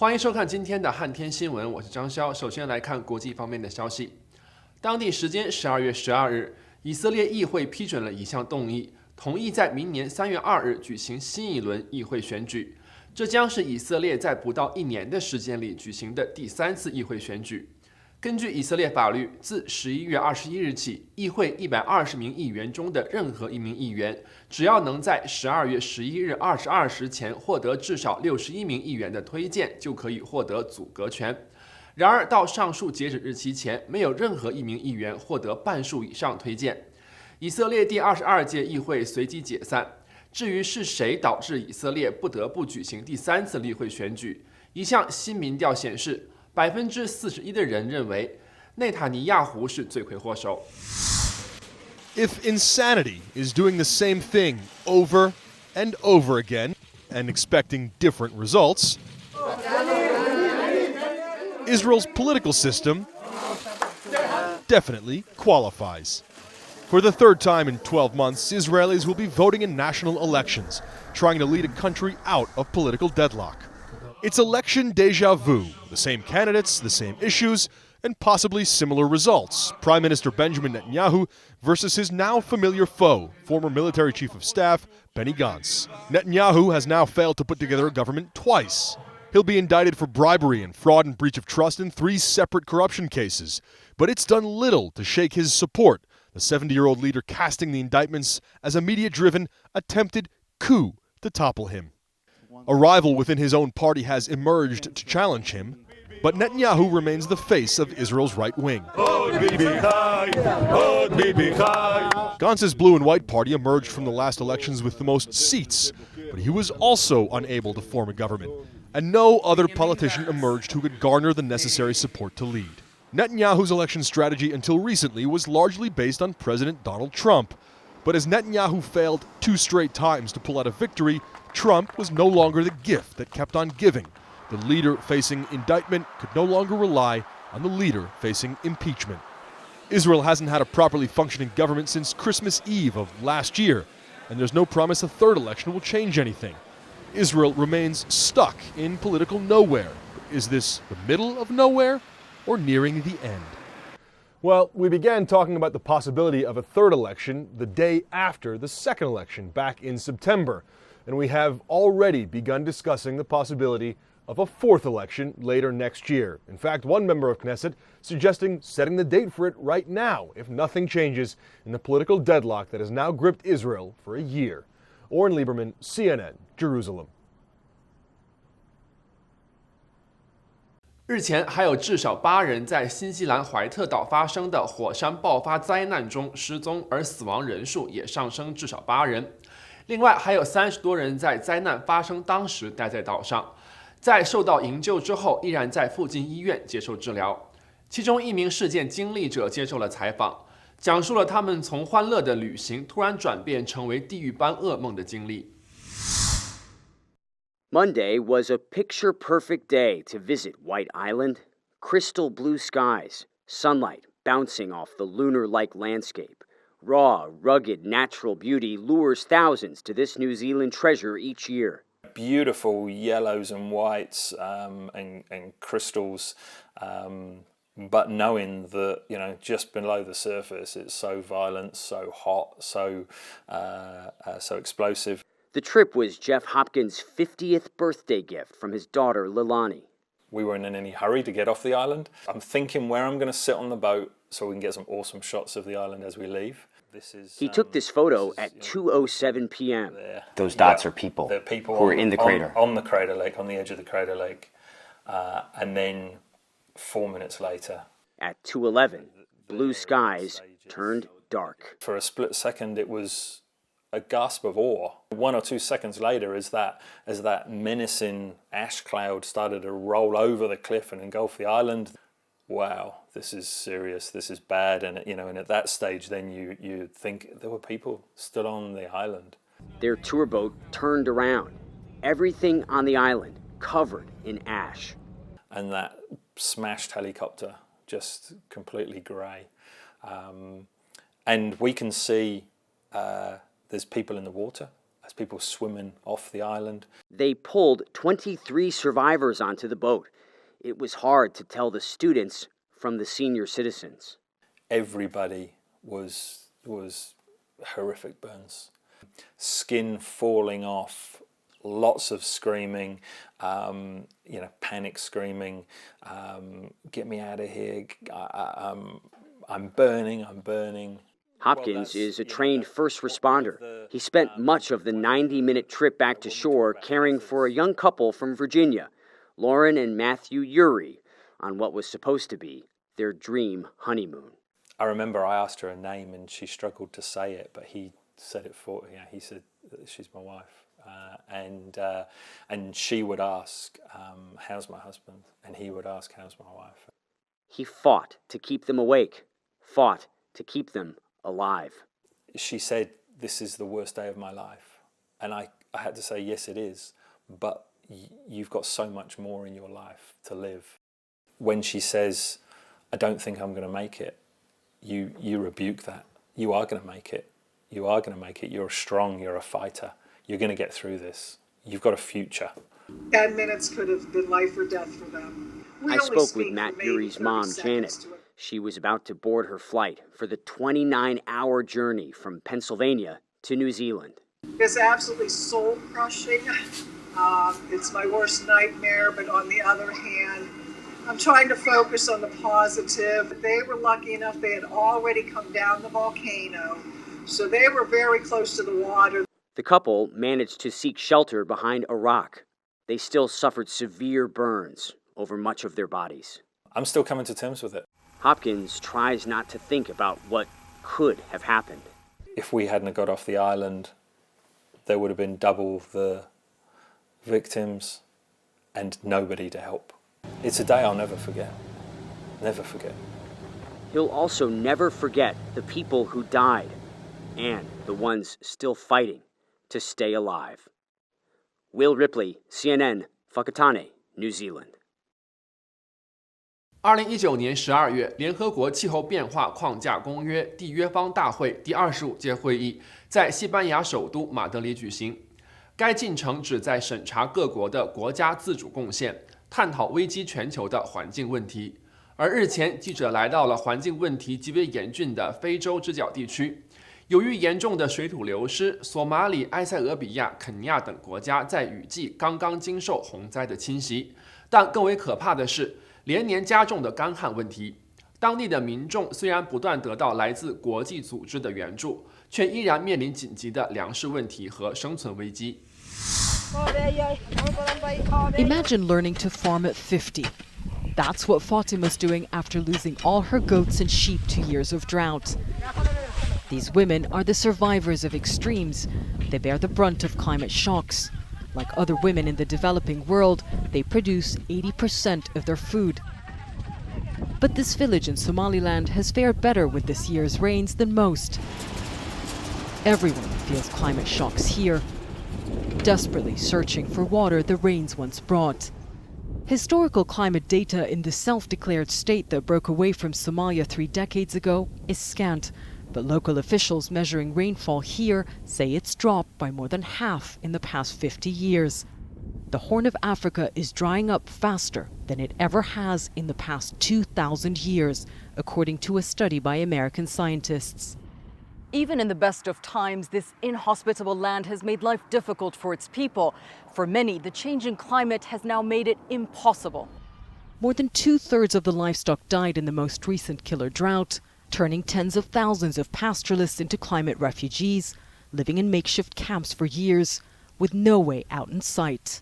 欢迎收看今天的汉天新闻，我是张潇。首先来看国际方面的消息。当地时间12月12日，以色列议会批准了一项动议，同意在明年3月2日举行新一轮议会选举。这将是以色列在不到1年的时间里举行的第3次议会选举。根据以色列法律，自11月21日起，议会120名议员中的任何一名议员，只要能在12月11日22时前获得至少61名议员的推荐，就可以获得阻隔权。然而，到上述截止日期前，没有任何一名议员获得半数以上推荐。以色列第22届议会随即解散。至于是谁导致以色列不得不举行第3次议会选举，一项新民调显示，41%的人认为内塔尼亚胡是罪魁祸首。If insanity is doing the same thing over and over again and expecting different results, Israel's political system definitely qualifies. For the third time in 12 months, Israelis will be voting in national elections, trying to lead a country out of political deadlock. It's election deja vu, the same candidates, the same issues, and possibly similar results. Prime Minister Benjamin Netanyahu versus his now familiar foe, former military chief of staff Benny Gantz. Netanyahu has now failed to put together a government twice. He'll be indicted for bribery and fraud and breach of trust in 3 separate corruption cases, but it's done little to shake his support, the 70-year-old leader casting the indictments as a media-driven, attempted coup to topple him. A rival within his own party has emerged to challenge him, but Netanyahu remains the face of Israel's right wing. Gantz's blue and white party emerged from the last elections with the most seats, but he was also unable to form a government, and no other politician emerged who could garner the necessary support to lead. Netanyahu's election strategy until recently was largely based on President Donald Trump, but as Netanyahu failed 2 straight times to pull out a victory, Trump was no longer the gift that kept on giving. The leader facing indictment could no longer rely on the leader facing impeachment. Israel hasn't had a properly functioning government since Christmas Eve of last year, and there's no promise a third election will change anything. Israel remains stuck in political nowhere. Is this the middle of nowhere or nearing the end? Well, we began talking about the possibility of a third election the day after the second election back in September, and we have already begun discussing the possibility of a fourth election later next year. In fact, one member of Knesset suggesting setting the date for it right now if nothing changes in the political deadlock that has now gripped Israel for a year. Oren Lieberman, CNN, Jerusalem. 日前，还有至少8人在新西兰怀特岛发生的火山爆发灾难中失踪，而死亡人数也上升至少8人。另外，还有30多人在灾难发生当时待在岛上，在受到营救之后，依然在附近医院接受治疗。其中一名事件经历者接受了采访，讲述了他们从欢乐的旅行突然转变成为地狱般噩梦的经历。Monday was a picture-perfect day to visit White Island. Crystal blue skies, sunlight bouncing off the lunar-like landscape. Raw, rugged, natural beauty lures thousands to this New Zealand treasure each year. Beautiful yellows and whites and crystals, but knowing that, just below the surface it's so violent, so hot, so explosive. The trip was Jeff Hopkins' 50th birthday gift from his daughter, Lilani. We weren't in any hurry to get off the island. I'm thinking where I'm going to sit on the boat so we can get some awesome shots of the island as we leave. He took this photo at 2:07 p.m. Those dots are people, who are in the crater. On the crater lake, on the edge of the crater lake. And then 4 minutes later. At 2:11, blue skies turned dark. For a split second, it was a gasp of awe. 1 or 2 seconds later, as that menacing ash cloud started to roll over the cliff and engulf the island, wow, this is serious, this is bad. And and at that stage, then you think there were people still on the island. Their tour boat turned around. Everything on the island covered in ash. And that smashed helicopter, just completely grey. And we can see there's people in the water. as people swimming off the island. They pulled 23 survivors onto the boat. It was hard to tell the students from the senior citizens. Everybody was horrific burns. Skin falling off, lots of screaming, panic screaming, get me out of here, I'm burning. Hopkins is a trained first responder. He spent much of the 90-minute trip back to shore caring for a young couple from Virginia, Lauren and Matthew Urey, on what was supposed to be their dream honeymoon. I remember I asked her a name and she struggled to say it, but he said it for her. He said, she's my wife. And she would ask, how's my husband? And he would ask, how's my wife? He fought to keep them awake, fought to keep them alive. She said, this is the worst day of my life. And I had to say, yes, it is, but you've got so much more in your life to live. When she says, I don't think I'm going to make it, you rebuke that. You are going to make it. You are going to make it. You're strong. You're a fighter. You're going to get through this. You've got a future. 10 minutes could have been life or death for them. I spoke with Matt Urey's mom, Janet. She was about to board her flight for the 29-hour journey from Pennsylvania to New Zealand. It's absolutely soul-crushing. It's my worst nightmare, but on the other hand, I'm trying to focus on the positive. They were lucky enough, they had already come down the volcano, so they were very close to the water. The couple managed to seek shelter behind a rock. They still suffered severe burns over much of their bodies. I'm still coming to terms with it. Hopkins tries not to think about what could have happened. If we hadn't got off the island, there would have been double the victims and nobody to help. It's a day I'll never forget. Never forget. He'll also never forget the people who died and the ones still fighting to stay alive. Will Ripley, CNN, Whakatane, New Zealand. 2019年12月，联合国气候变化框架公约缔约方大会第25届会议在西班牙首都马德里举行。该进程旨在审查各国的国家自主贡献，探讨危机全球的环境问题。而日前，记者来到了环境问题极为严峻的非洲之角地区。由于严重的水土流失，索马里、埃塞俄比亚、肯尼亚等国家在雨季刚刚经受洪灾的侵袭。但更为可怕的是，连年加重的干旱问题。当地的民众虽然不断得到来自国际组织的援助，却依然面临紧急的粮食问题和生存危机。Imagine learning to farm at 50. That's what Fatima's doing after losing all her goats and sheep to years of drought. These women are the survivors of extremes. They bear the brunt of climate shocks. Like other women in the developing world, they produce 80% of their food. But this village in Somaliland has fared better with this year's rains than most. Everyone feels climate shocks here, desperately searching for water the rains once brought. Historical climate data in the self-declared state that broke away from Somalia 3 decades ago is scant, but local officials measuring rainfall here say it's dropped by more than half in the past 50 years. The Horn of Africa is drying up faster than it ever has in the past 2,000 years, according to a study by American scientists. Even in the best of times, this inhospitable land has made life difficult for its people. For many, the changing climate has now made it impossible. More than 2/3 of the livestock died in the most recent killer drought, turning tens of thousands of pastoralists into climate refugees, living in makeshift camps for years, with no way out in sight.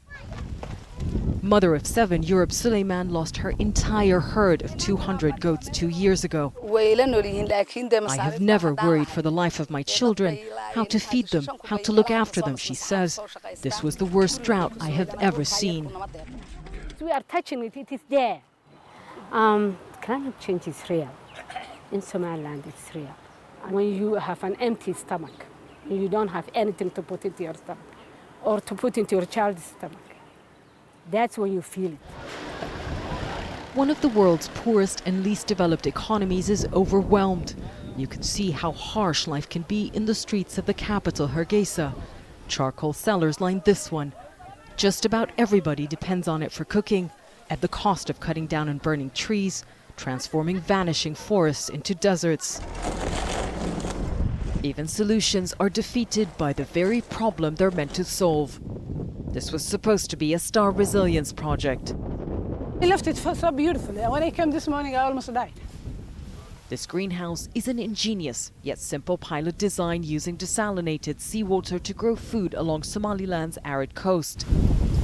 Mother of 7, Europe Suleiman lost her entire herd of 200 goats 2 years ago. I have never worried for the life of my children, how to feed them, how to look after them, she says. This was the worst drought I have ever seen. We are touching it, it is there. Climate change is real. In Somaliland, it's real. When you have an empty stomach, you don't have anything to put into your stomach or to put into your child's stomach, that's when you feel it. One of the world's poorest and least developed economies is overwhelmed. You can see how harsh life can be in the streets of the capital, Hargeisa. Charcoal cellars line this one. Just about everybody depends on it for cooking, at the cost of cutting down and burning trees, transforming vanishing forests into deserts. Even solutions are defeated by the very problem they're meant to solve. This was supposed to be a star resilience project. He left it so beautifully. When I came this morning, I almost died. This greenhouse is an ingenious yet simple pilot design using desalinated seawater to grow food along Somaliland's arid coast.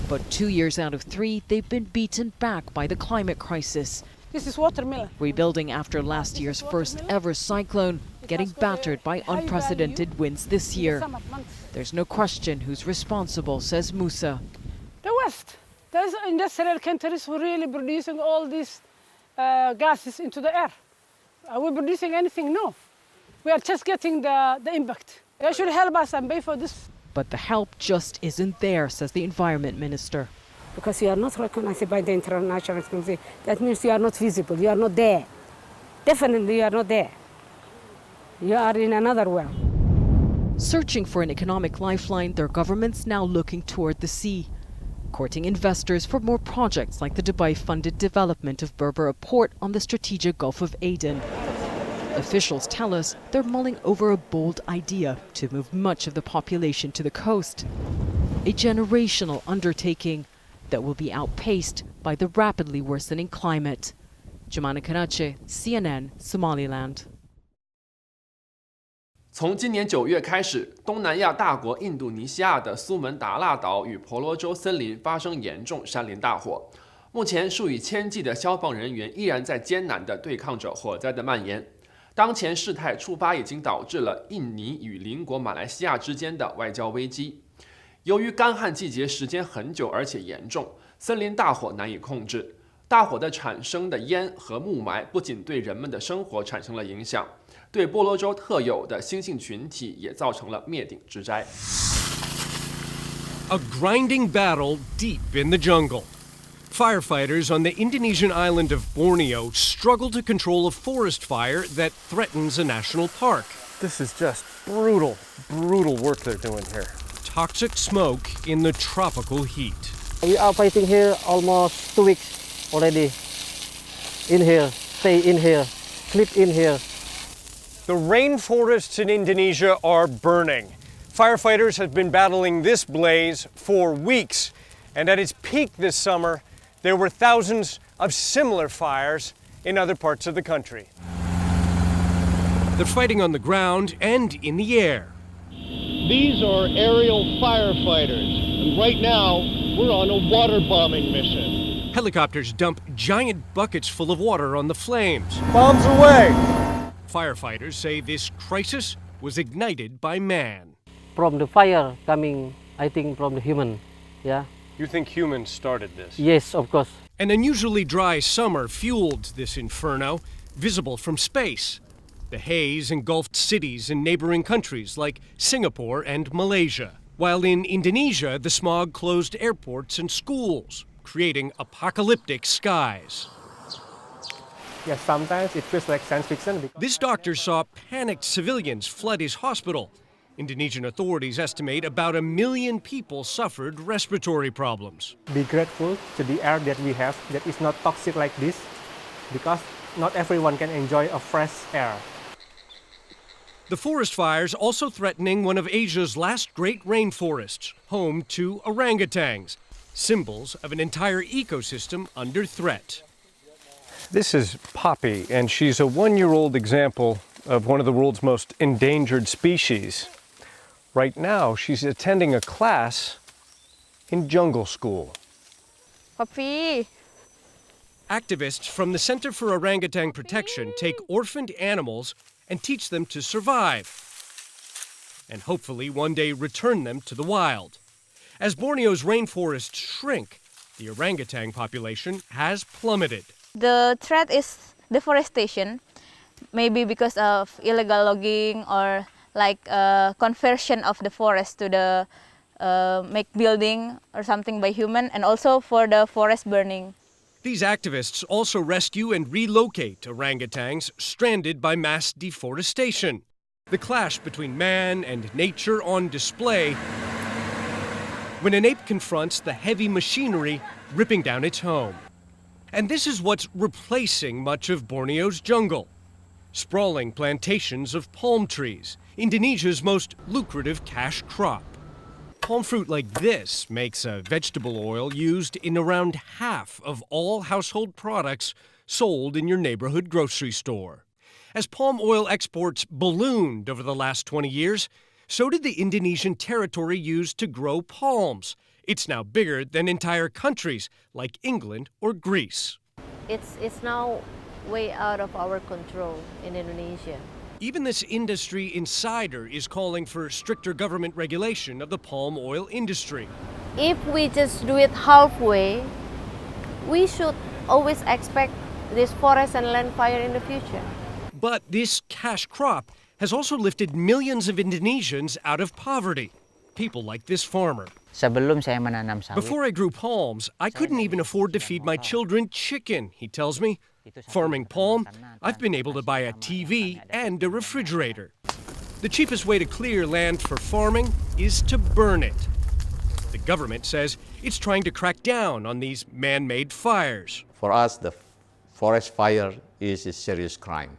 But 2 years out of 3, they've been beaten back by the climate crisis. This is watermelon. Rebuilding after last year's first ever cyclone, getting battered by unprecedented winds this year. There's no question who's responsible, says Musa. The West. Those industrial countries who really producing all these gases into the air. Are we producing anything? No. We are just getting the impact. They should help us and pay for this. But the help just isn't there, says the Environment Minister. Because you are not recognized by the international community, that means you are not visible, you are not there. Definitely you are not there. You are in another world. Searching for an economic lifeline, their government's now looking toward the sea, courting investors for more projects like the Dubai-funded development of Berbera Port on the strategic Gulf of Aden. Officials tell us they're mulling over a bold idea to move much of the population to the coast. A generational undertaking that will be outpaced by the rapidly worsening climate. Jumana Karache, CNN, Somaliland. 从今年9月开始，东南亚大国印度尼西亚的苏门答腊岛与婆罗洲森林发生严重山林大火。目前，数以千计的消防人员依然在艰难地对抗着火灾的蔓延。当前事态触发已经导致了印尼与邻国马来西亚之间的外交危机。由于干旱季节时间很久而且严重，森林大火难以控制。大火的产生的烟和雾霾不仅对人们的生活产生了影响，对婆罗洲特有的猩猩群体也造成了灭顶之灾。A grinding battle deep in the jungle. Firefighters on the Indonesian island of Borneo struggle to control a forest fire that threatens a national park. This is just brutal work they're doing here. Toxic smoke in the tropical heat. We are fighting here almost 2 weeks already. In here, stay in here, sleep in here. The rainforests in Indonesia are burning. Firefighters have been battling this blaze for weeks, and at its peak this summer, there were thousands of similar fires in other parts of the country. They're fighting on the ground and in the air. These are aerial firefighters, and right now we're on a water bombing mission. Helicopters dump giant buckets full of water on the flames. Bombs away! Firefighters say this crisis was ignited by man. From the fire coming, I think, from the human, yeah. You think humans started this? Yes, of course. An unusually dry summer fueled this inferno, visible from space. The haze engulfed cities in neighboring countries like Singapore and Malaysia, while in Indonesia, the smog closed airports and schools, creating apocalyptic skies. Yes, sometimes it feels like science fiction. This doctor saw panicked civilians flood his hospital. Indonesian authorities estimate about 1 million people suffered respiratory problems. Be grateful to the air that we have that is not toxic like this, because not everyone can enjoy a fresh air. The forest fires also threatening one of Asia's last great rainforests, home to orangutans, symbols of an entire ecosystem under threat. This is Poppy, and she's a 1-year-old example of one of the world's most endangered species. Right now, she's attending a class in jungle school. Poppy! Activists from the Center for Orangutan Protection take orphaned animals and teach them to survive, and hopefully one day return them to the wild. As Borneo's rainforests shrink, the orangutan population has plummeted. The threat is deforestation, maybe because of illegal logging or like conversion of the forest to the make building or something by human, and also for the forest burning. These activists also rescue and relocate orangutans stranded by mass deforestation. The clash between man and nature on display when an ape confronts the heavy machinery ripping down its home. And this is what's replacing much of Borneo's jungle. Sprawling plantations of palm trees, Indonesia's most lucrative cash crop. Palm fruit like this makes a vegetable oil used in around half of all household products sold in your neighborhood grocery store. As palm oil exports ballooned over the last 20 years, so did the Indonesian territory used to grow palms. It's now bigger than entire countries like England or Greece. It's now way out of our control in Indonesia. Even this industry insider is calling for stricter government regulation of the palm oil industry. If we just do it halfway, we should always expect this forest and land fire in the future. But this cash crop has also lifted millions of Indonesians out of poverty. People like this farmer. Before I grew palms, I couldn't even afford to feed my children chicken, he tells me. Farming palm, I've been able to buy a TV and a refrigerator. The cheapest way to clear land for farming is to burn it. The government says it's trying to crack down on these man-made fires. For us, the forest fire is a serious crime.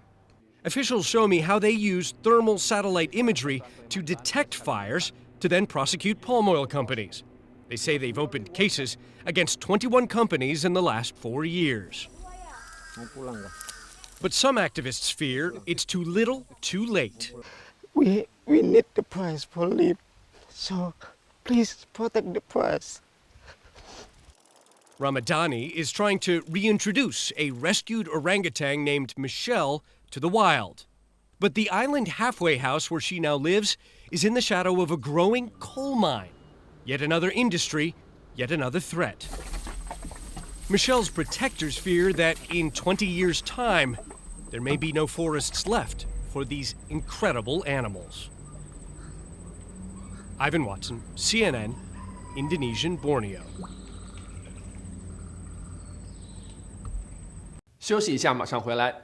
Officials show me how they use thermal satellite imagery to detect fires to then prosecute palm oil companies. They say they've opened cases against 21 companies in the last 4 years. But some activists fear it's too little, too late. We need the price for live, so please protect the price. Ramadhani is trying to reintroduce a rescued orangutan named Michelle to the wild. But the island halfway house where she now lives is in the shadow of a growing coal mine. Yet another industry, yet another threat. Michelle's protectors fear that in 20 years' time, there may be no forests left for these incredible animals. Ivan Watson, CNN, Indonesian Borneo. 休息一下，马上回来。